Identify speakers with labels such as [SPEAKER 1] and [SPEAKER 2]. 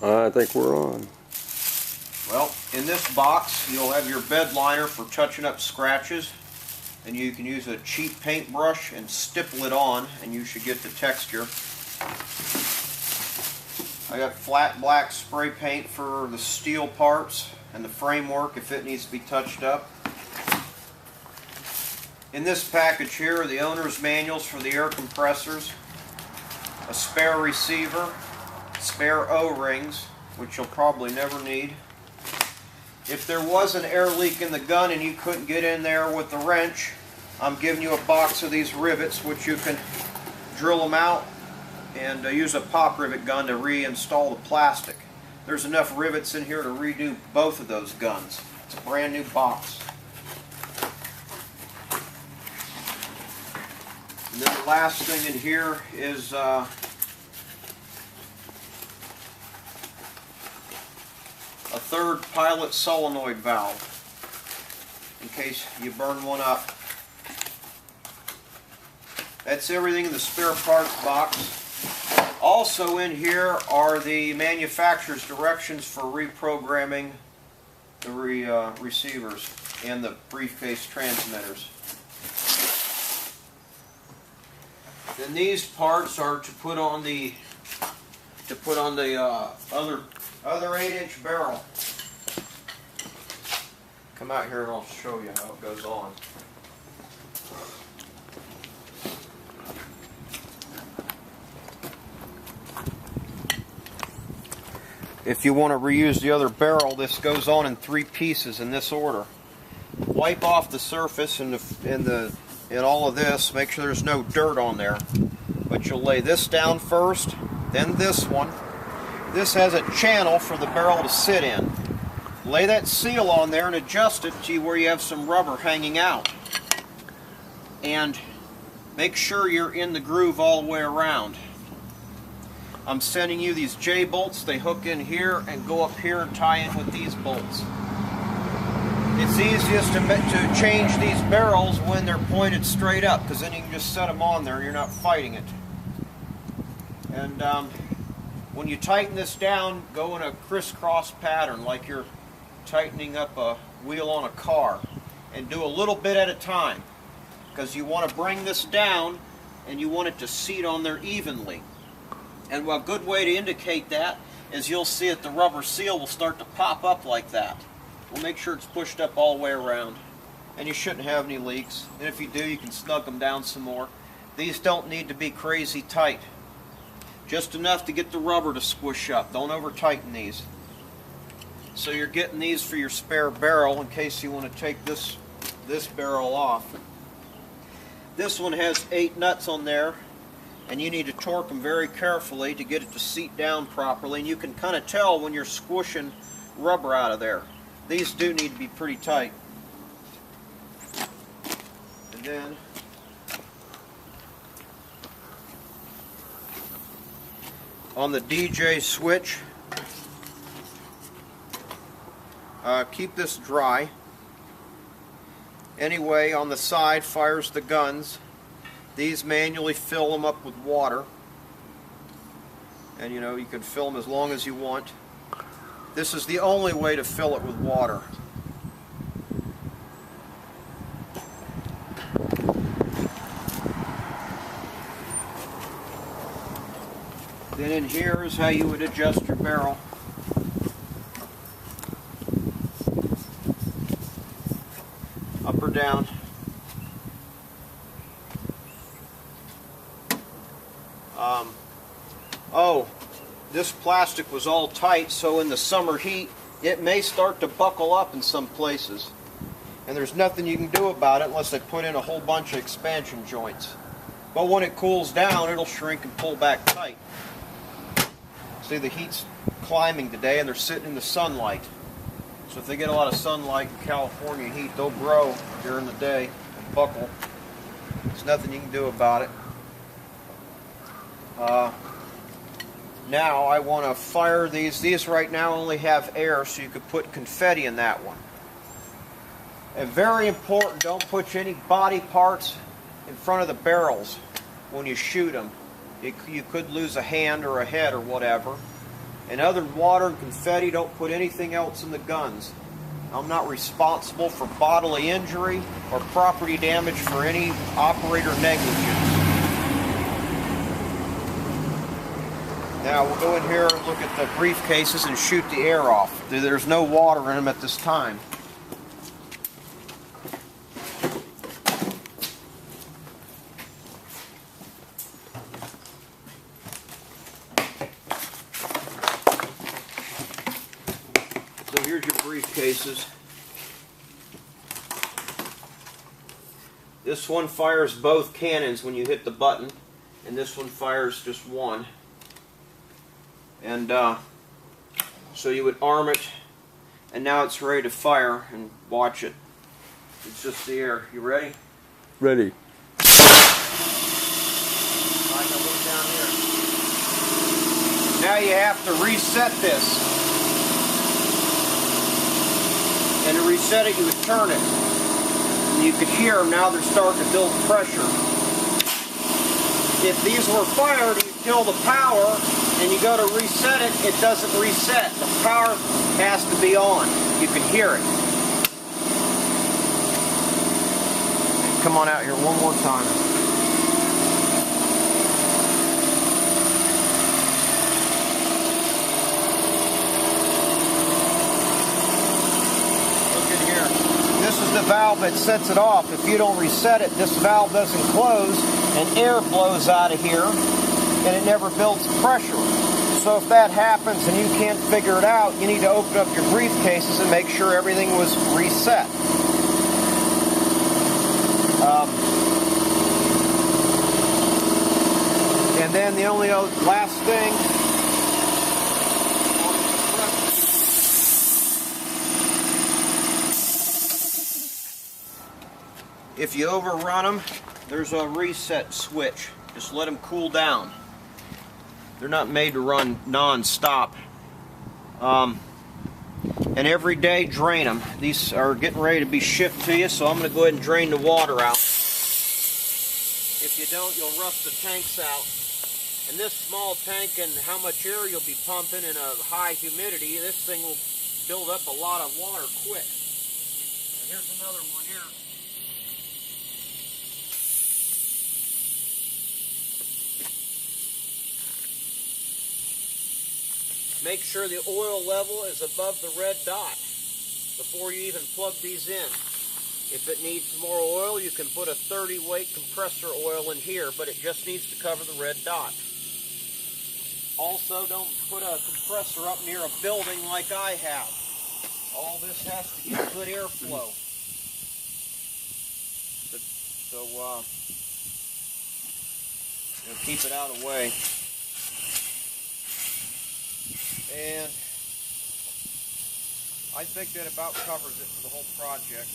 [SPEAKER 1] I think we're on.
[SPEAKER 2] Well, in this box you'll have your bed liner for touching up scratches, and you can use a cheap paintbrush and stipple it on and you should get the texture. I got flat black spray paint for the steel parts and the framework if it needs to be touched up. In this package here are the owner's manuals for the air compressors, a spare receiver, spare O-rings, which you'll probably never need. If there was an air leak in the gun and you couldn't get in there with the wrench, I'm giving you a box of these rivets which you can drill them out and use a pop rivet gun to reinstall the plastic. There's enough rivets in here to redo both of those guns. It's a brand new box. And then the last thing in here is a third pilot solenoid valve in case you burn one up. That's everything in the spare parts box. Also in here are the manufacturer's directions for reprogramming the receivers and the briefcase transmitters. Then these parts are to put on the other 8-inch barrel. Come out here and I'll show you how it goes on. If you want to reuse the other barrel, this goes on in 3 pieces in this order. Wipe off the surface and all of this. Make sure there's no dirt on there. But you'll lay this down first, then this one. This has a channel for the barrel to sit in. Lay that seal on there and adjust it to where you have some rubber hanging out. And make sure you're in the groove all the way around. I'm sending you these J-bolts. They hook in here and go up here and tie in with these bolts. It's easiest to change these barrels when they're pointed straight up, because then you can just set them on there and you're not fighting it. And when you tighten this down, go in a crisscross pattern like you're tightening up a wheel on a car, and do a little bit at a time, because you want to bring this down and you want it to seat on there evenly. And a good way to indicate that is you'll see that the rubber seal will start to pop up like that. We'll make sure it's pushed up all the way around. And you shouldn't have any leaks. And if you do, you can snug them down some more. These don't need to be crazy tight. Just enough to get the rubber to squish up. Don't over tighten these. So you're getting these for your spare barrel in case you want to take this barrel off. This one has 8 nuts on there, and you need to torque them very carefully to get it to seat down properly, and you can kind of tell when you're squishing rubber out of there. These do need to be pretty tight. And then on the DJ switch, keep this dry. Anyway, on the side fires the guns. These manually fill them up with water, and you can fill them as long as you want. This is the only way to fill it with water. Then in here is how you would adjust your barrel. Up or down. Oh, this plastic was all tight, so in the summer heat it may start to buckle up in some places, and there's nothing you can do about it unless they put in a whole bunch of expansion joints. But when it cools down, it'll shrink and pull back tight. See, the heat's climbing today and they're sitting in the sunlight, so if they get a lot of sunlight in California heat, they'll grow during the day and buckle. There's nothing you can do about it. Now I want to fire these. These right now only have air, so you could put confetti in that one. And very important, don't put any body parts in front of the barrels when you shoot them. You could lose a hand or a head or whatever. And other than water and confetti, don't put anything else in the guns. I'm not responsible for bodily injury or property damage for any operator negligence. Now we'll go in here and look at the briefcases and shoot the air off. There's no water in them at this time. So here's your briefcases. This one fires both cannons when you hit the button, and this one fires just one. And so you would arm it, and now it's ready to fire, and watch it. It's just the air. You ready?
[SPEAKER 1] Ready.
[SPEAKER 2] Alright, now look down here. Now you have to reset this. And to reset it, you would turn it. And you could hear them now, they're starting to build pressure. If these were fired and you kill the power, and you go to reset it, it doesn't reset. The power has to be on. You can hear it. Come on out here one more time. Look in here. This is the valve that sets it off. If you don't reset it, this valve doesn't close, and air blows out of here, and it never builds pressure. So if that happens and you can't figure it out, you need to open up your briefcases and make sure everything was reset. And then the only last thing, if you overrun them, there's a reset switch. Just let them cool down. They're not made to run non-stop. And every day drain them. These are getting ready to be shipped to you, so I'm going to go ahead and drain the water out. If you don't, you'll rust the tanks out. And this small tank and how much air you'll be pumping in a high humidity, this thing will build up a lot of water quick. And here's another one here. Make sure the oil level is above the red dot before you even plug these in. If it needs more oil, you can put a 30-weight compressor oil in here, but it just needs to cover the red dot. Also, don't put a compressor up near a building like I have. All this has to get good airflow. So, keep it out of the way. And I think that about covers it for the whole project.